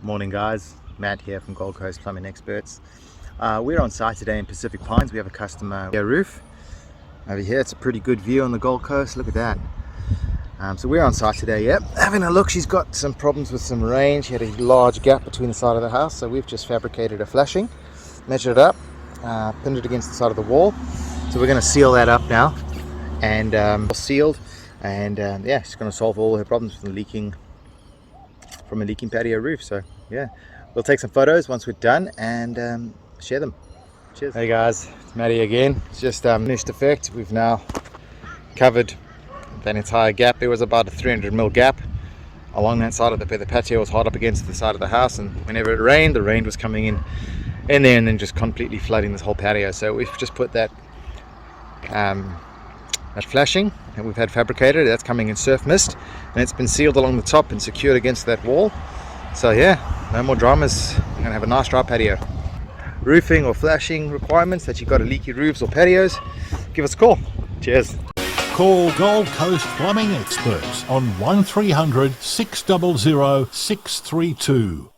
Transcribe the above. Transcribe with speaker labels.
Speaker 1: Morning guys, Matt here from Gold Coast Plumbing Experts. We're on site today in Pacific Pines. We have a customer roof over here. It's a pretty good view on the Gold Coast, look at that. So we're on site today, having a look. She's got some problems with some rain. She had a large gap between the side of the house, so we've just fabricated a flashing, measured it up, pinned it against the side of the wall. So we're going to seal that up now, and sealed, and yeah, she's going to solve all her problems from a leaking patio roof. So yeah, we'll take some photos once we're done and share them. Cheers. Hey guys, it's Matti again. It's just finished effect. We've now covered that entire gap. There was about a 300mm gap along that side of where the patio was hard up against the side of the house, and whenever it rained, the rain was coming in there and then just completely flooding this whole patio. So we've just put that flashing that we've had fabricated, that's coming in surf mist, and it's been sealed along the top and secured against that wall. So yeah, no more dramas. We're gonna have a nice dry patio. Roofing or flashing requirements that you've got leaky roofs or patios, give us a call. Cheers.
Speaker 2: Call Gold Coast Plumbing Experts on 1300 600 632.